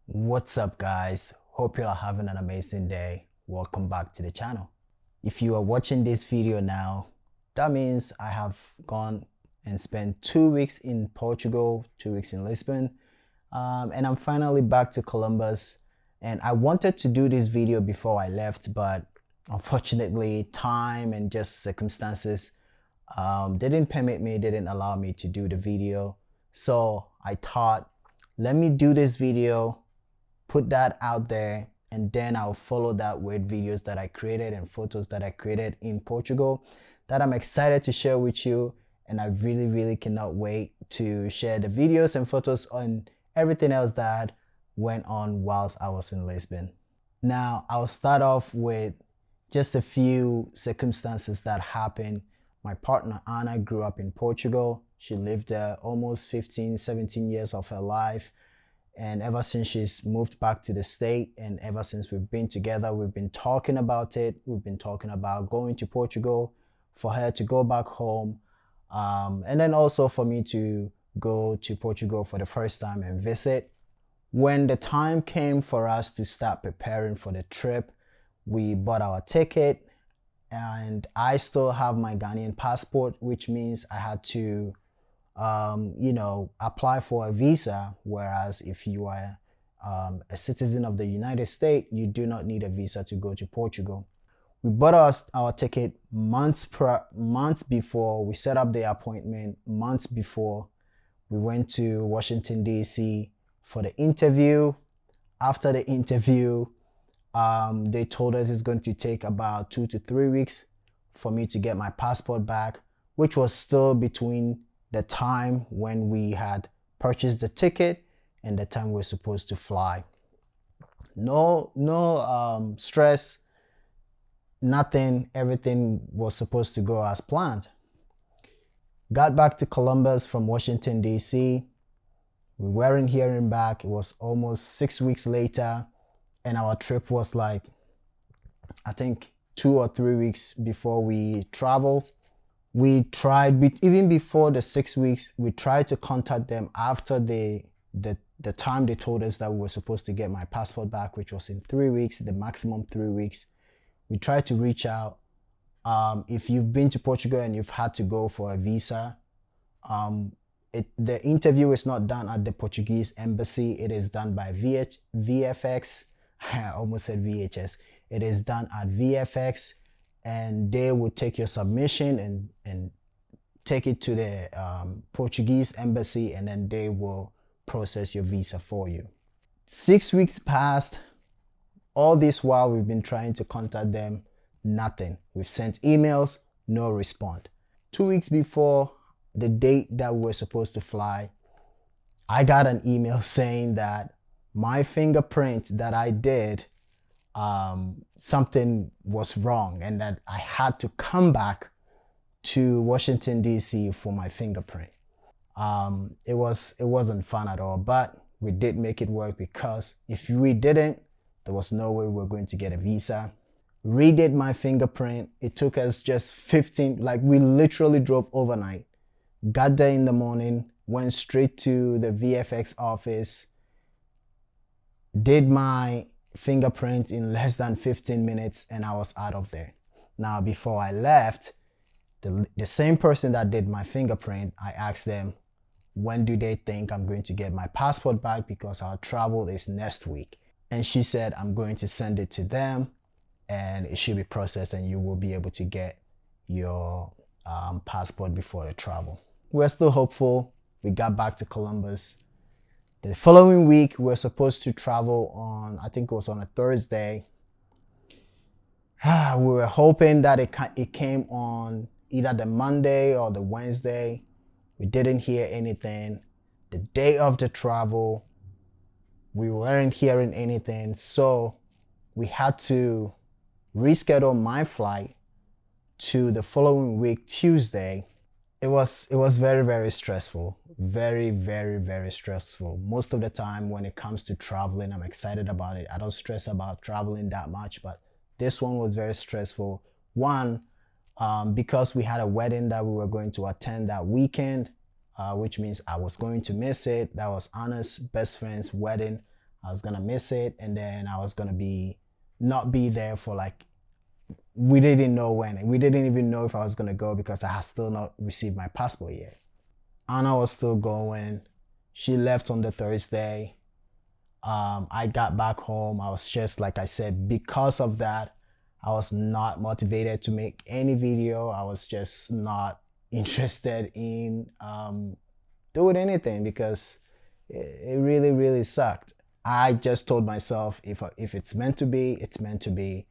What's up, guys? Hope you are having an amazing day. Welcome back to the channel. If you are watching this video now, that means I have gone and spent 2 weeks in Portugal, 2 weeks in Lisbon, and I'm finally back to Columbus. And I wanted to do this video before I left, but unfortunately time and just circumstances didn't permit me, didn't allow me to do the video. So I thought, let me do this video, put that out there, and then I'll follow that with videos that I created and photos that I created in Portugal that I'm excited to share with you. And I really cannot wait to share the videos and photos on everything else that went on whilst I was in Lisbon. Now I'll start off with just a few circumstances that happened. My partner Anna grew up in Portugal. She lived there almost 15-17 years of her life. And ever since she's moved back to the state, and ever since we've been together, we've been talking about it. We've been talking about going to Portugal, for her to go back home, and then also for me to go to Portugal for the first time and visit. When the time came for us to start preparing for the trip, we bought our ticket, and I still have my Ghanaian passport, which means I had to apply for a visa, whereas if you are a citizen of the United States, you do not need a visa to go to Portugal. We bought our ticket months before. We set up the appointment months before. We went to Washington, D.C. for the interview. After the interview, they told us it's going to take about 2 to 3 weeks for me to get my passport back, which was still between the time when we had purchased the ticket and the time we're supposed to fly. No stress, nothing. Everything was supposed to go as planned. Got back to Columbus from Washington, D.C. We weren't hearing back. It was almost 6 weeks later, and our trip was like, I think 2 or 3 weeks before we traveled. We tried, even before the 6 weeks, we tried to contact them after the time they told us that we were supposed to get my passport back, which was in 3 weeks, the maximum 3 weeks. We tried to reach out. If you've been to Portugal and you've had to go for a visa, the interview is not done at the Portuguese embassy. It is done by VFX. I almost said VHS. It is done at VFX. And they will take your submission and take it to the Portuguese embassy, and then they will process your visa for you. 6 weeks passed. All this while we've been trying to contact them, nothing. We've sent emails, no response. 2 weeks before the date that we were supposed to fly, I got an email saying that my fingerprint that I did, something was wrong, and that I had to come back to Washington, D.C. for my fingerprint. It wasn't fun at all, but we did make it work, because if we didn't, there was no way we were going to get a visa. Redid my fingerprint. It took us just 15, like we literally drove overnight. Got there in the morning, went straight to the VFX office, did my fingerprint in less than 15 minutes, and I was out of there. Now, before I left, the same person that did my fingerprint, I asked them, when do they think I'm going to get my passport back, because our travel is next week. And she said, I'm going to send it to them and it should be processed and you will be able to get your passport before the travel. We're still hopeful. We got back to Columbus. The following week, we were supposed to travel on, I think it was on a Thursday. We were hoping that it came on either the Monday or the Wednesday. We didn't hear anything. The day of the travel, we weren't hearing anything. So we had to reschedule my flight to the following week, Tuesday. It was very stressful. Very stressful. Most of the time when it comes to traveling, I'm excited about it. I don't stress about traveling that much, but this one was very stressful. One, because we had a wedding that we were going to attend that weekend, which means I was going to miss it. That was Anna's best friend's wedding. I was gonna miss it, and then I was gonna not be there for like, we didn't know when. We didn't even know if I was gonna go because I had still not received my passport yet. Anna was still going. She left on the Thursday. I got back home. I was just, like I said, because of that, I was not motivated to make any video. I was just not interested in doing anything because it really, really sucked. I just told myself, if it's meant to be, it's meant to be.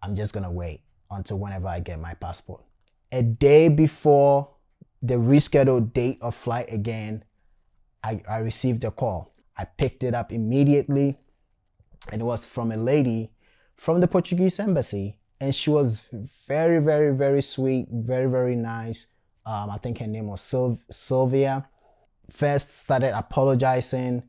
I'm just gonna wait until whenever I get my passport. A day before the rescheduled date of flight again, I received a call. I picked it up immediately, and it was from a lady from the Portuguese embassy, and she was very, very, very sweet, very, very nice. I think her name was Sylvia. First started apologizing.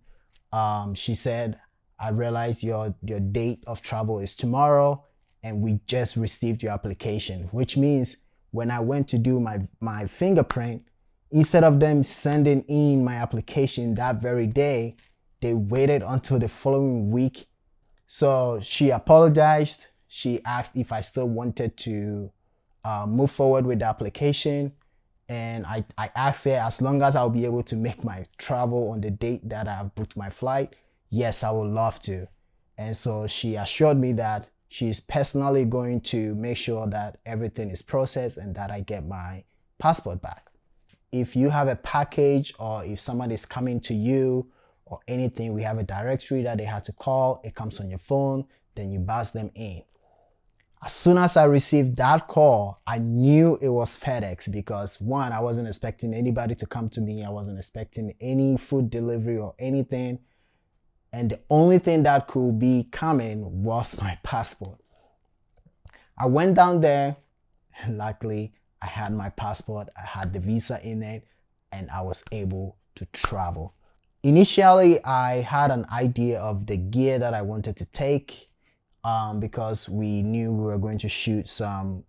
She said, I realized your date of travel is tomorrow, and we just received your application, which means when I went to do my fingerprint, instead of them sending in my application that very day, they waited until the following week. So she apologized. She asked if I still wanted to move forward with the application. And I asked her, as long as I'll be able to make my travel on the date that I've booked my flight, yes, I would love to. And so she assured me that she's personally going to make sure that everything is processed and that I get my passport back. If you have a package, or if someone is coming to you or anything, we have a directory that they have to call. It comes on your phone, then you buzz them in. As soon as I received that call, I knew it was FedEx because, one, I wasn't expecting anybody to come to me. I wasn't expecting any food delivery or anything. And the only thing that could be coming was my passport. I went down there, and luckily I had my passport, I had the visa in it, and I was able to travel. Initially, I had an idea of the gear that I wanted to take because we knew we were going to shoot some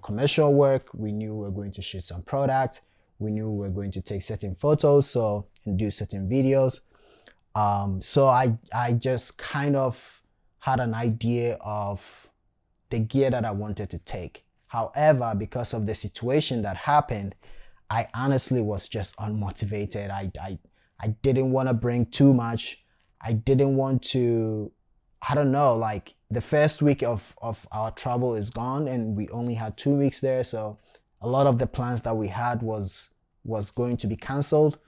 commercial work. We knew we were going to shoot some product. We knew we were going to take certain photos and do certain videos. So I just kind of had an idea of the gear that I wanted to take. However, because of the situation that happened, I honestly was just unmotivated. I didn't want to bring too much. I didn't want to, I don't know, like the first week of our travel is gone and we only had 2 weeks there. So a lot of the plans that we had was going to be canceled.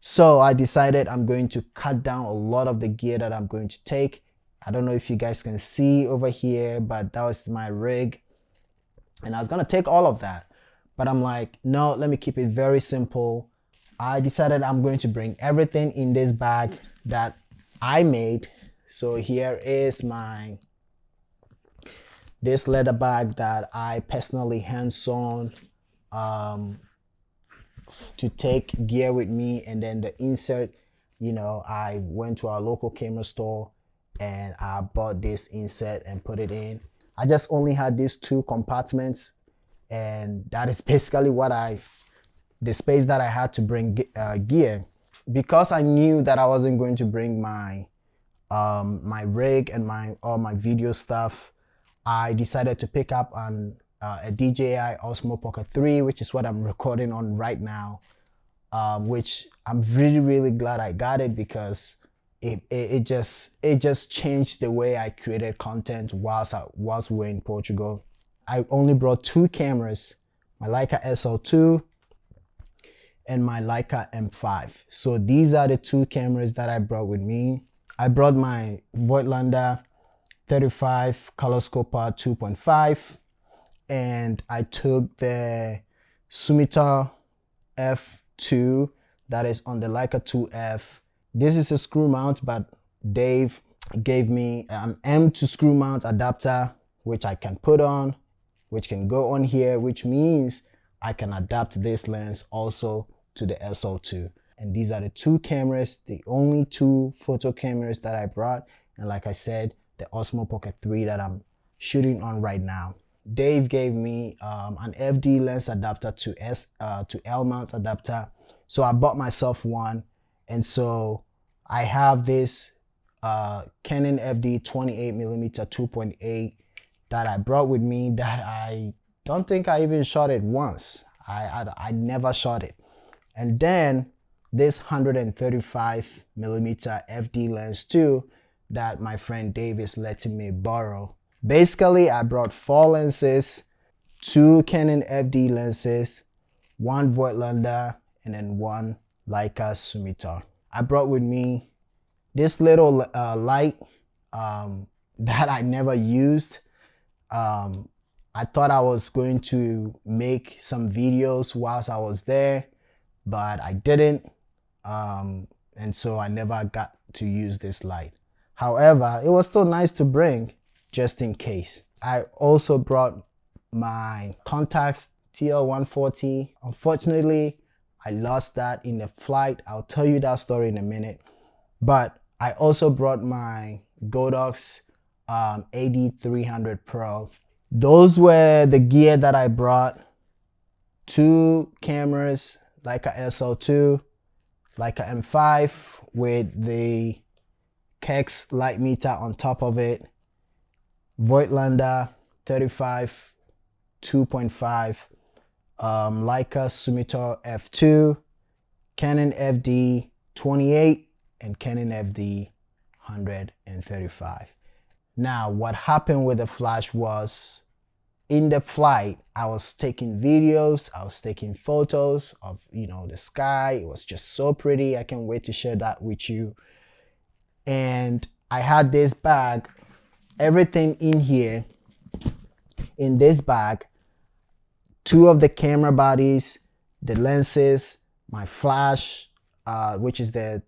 So I decided I'm going to cut down a lot of the gear that I'm going to take. I don't know if you guys can see over here, but that was my rig. And I was gonna take all of that, but I'm like, no, let me keep it very simple. I decided I'm going to bring everything in this bag that I made. So here is this leather bag that I personally hand-sewn to take gear with me. And then the insert, I went to our local camera store and I bought this insert and put it in. I just only had these 2 compartments, and that is basically the space that I had to bring gear. Because I knew that I wasn't going to bring my rig and all my video stuff, I decided to pick up a DJI Osmo Pocket 3, which is what I'm recording on right now, which I'm really, really glad I got it because it just changed the way I created content whilst we were in Portugal. I only brought 2 cameras, my Leica SL2 and my Leica M5. So these are the 2 cameras that I brought with me. I brought my Voigtlander 35 color scoper 2.5, and I took the Summiter F2 that is on the Leica 2F. This is a screw mount, but Dave gave me an M to screw mount adapter, which I can put on, which can go on here, which means I can adapt this lens also to the SL2. And these are the 2 cameras, the only 2 photo cameras that I brought. And like I said, the Osmo Pocket 3 that I'm shooting on right now. Dave gave me an FD lens adapter to L mount adapter. So I bought myself one. And so I have this Canon FD 28mm 2.8 that I brought with me that I don't think I even shot it once. I never shot it. And then this 135mm FD lens too that my friend Dave is letting me borrow. Basically, I brought 4 lenses, 2 Canon FD lenses, 1 Voigtlander, and then 1 Leica Summiter. I brought with me this little light that I never used. I thought I was going to make some videos whilst I was there, but I didn't. And so I never got to use this light. However, it was still nice to bring just in case. I also brought my Contax TL140. Unfortunately, I lost that in the flight. I'll tell you that story in a minute. But I also brought my Godox AD300 Pro. Those were the gear that I brought. 2 cameras, Leica SL2, Leica M5 with the Kex light meter on top of it, Voigtlander 35 2.5, Leica Summiter F2, Canon FD 28, and Canon FD 135. Now, what happened with the flash was, in the flight, I was taking videos, I was taking photos of, the sky. It was just so pretty. I can't wait to share that with you. And I had this bag, everything in here, in this bag, 2 of the camera bodies, the lenses, my flash, which is the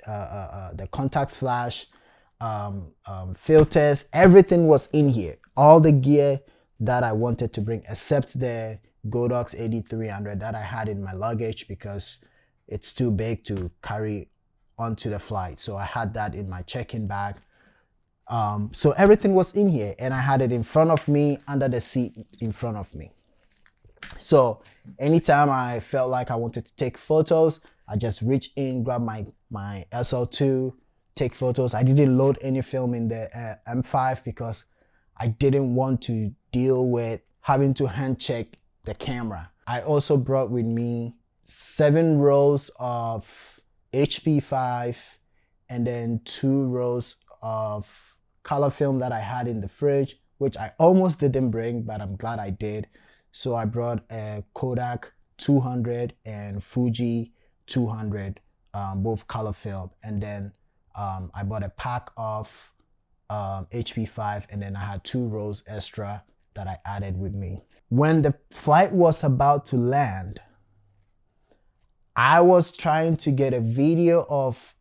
Contax flash, filters, everything was in here. All the gear that I wanted to bring, except the Godox AD300 that I had in my luggage because it's too big to carry onto the flight. So I had that in my check-in bag. So everything was in here, and I had it in front of me, under the seat in front of me. So anytime I felt like I wanted to take photos, I just reach in, grab my SL2, take photos. I didn't load any film in the M5 because I didn't want to deal with having to hand check the camera. I also brought with me 7 rolls of HP5 and then 2 rolls of color film that I had in the fridge, which I almost didn't bring, but I'm glad I did. So I brought a Kodak 200 and Fuji 200, both color film. And then I bought a pack of HP5, and then I had 2 rolls extra that I added with me. When the flight was about to land, I was trying to get a video of,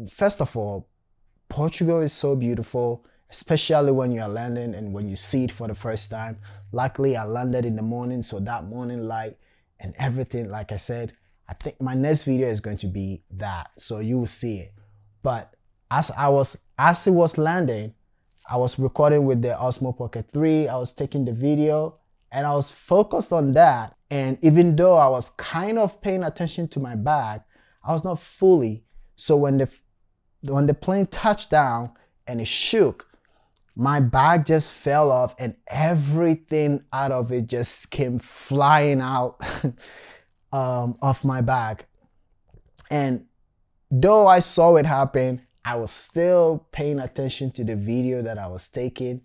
first of all, Portugal is so beautiful, especially when you're landing and when you see it for the first time. Luckily, I landed in the morning, so that morning light and everything, like I said, I think my next video is going to be that, so you will see it. But as it was landing, I was recording with the Osmo Pocket 3. I was taking the video and I was focused on that. And even though I was kind of paying attention to my bag, I was not fully. So when the plane touched down and it shook, my bag just fell off and everything out of it just came flying out of my bag. And though I saw it happen, I was still paying attention to the video that I was taking.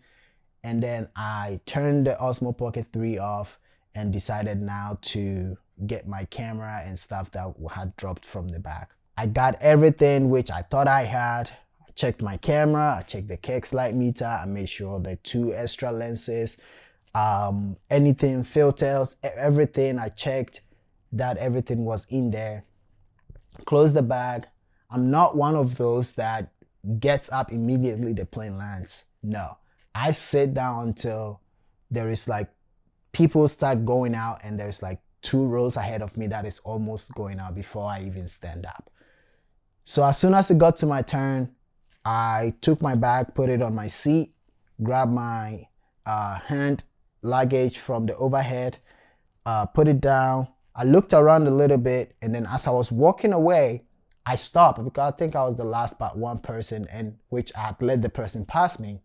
And then I turned the Osmo Pocket 3 off and decided now to get my camera and stuff that had dropped from the bag. I got everything which I thought I had. I checked my camera, I checked the Kex light meter, I made sure the 2 extra lenses, anything, filters, everything, I checked that everything was in there. Closed the bag. I'm not one of those that gets up immediately the plane lands. No, I sit down until there is like people start going out and there's like 2 rows ahead of me that is almost going out before I even stand up. So as soon as it got to my turn, I took my bag, put it on my seat, grabbed my hand luggage from the overhead, put it down. I looked around a little bit, and then as I was walking away, I stopped because I think I was the last but one person, and which I had let the person pass me.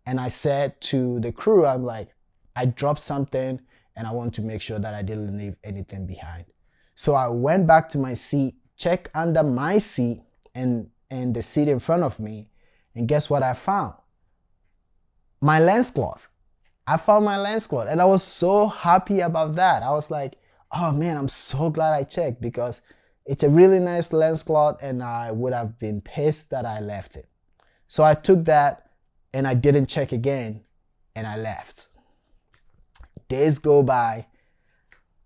And I said to the crew, I'm like, I dropped something and I want to make sure that I didn't leave anything behind. So I went back to my seat, checked under my seat and the seat in front of me, and guess what I found? My lens cloth. I found my lens cloth, and I was so happy about that. I was like, oh man, I'm so glad I checked, because it's a really nice lens cloth and I would have been pissed that I left it. So I took that and I didn't check again and I left. Days go by.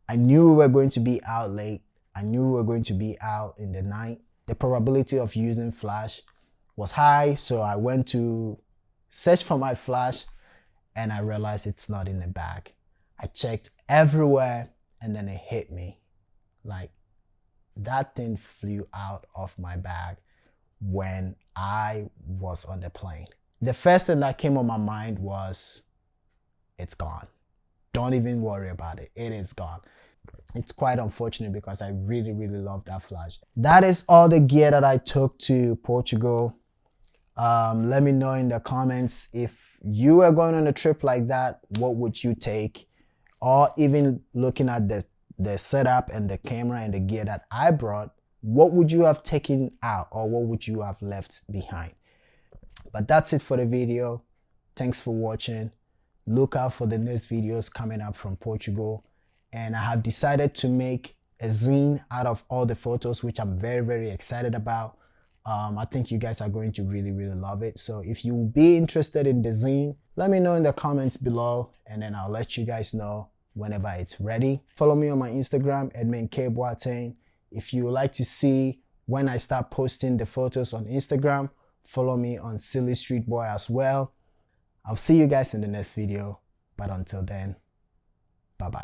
I knew we were going to be out late. I knew we were going to be out in the night. The probability of using flash was high, so I went to search for my flash and I realized it's not in the bag. I checked everywhere and then it hit me. Like, that thing flew out of my bag when I was on the plane. The first thing that came on my mind was, it's gone. Don't even worry about it. It is gone. It's quite unfortunate because I really, really love that flash. That is all the gear that I took to Portugal. Let me know in the comments, if you were going on a trip like that, what would you take? Or even looking at the setup and the camera and the gear that I brought, what would you have taken out or what would you have left behind? But that's it for the video. Thanks for watching. Look out for the next videos coming up from Portugal. And I have decided to make a zine out of all the photos, which I'm very, very excited about. I think you guys are going to really, really love it. So if you will be interested in the zine, let me know in the comments below, and then I'll let you guys know whenever it's ready. Follow me on my Instagram, @edmundkboateng. If you would like to see when I start posting the photos on Instagram, follow me on Silly Street Boy as well. I'll see you guys in the next video, but until then, bye bye.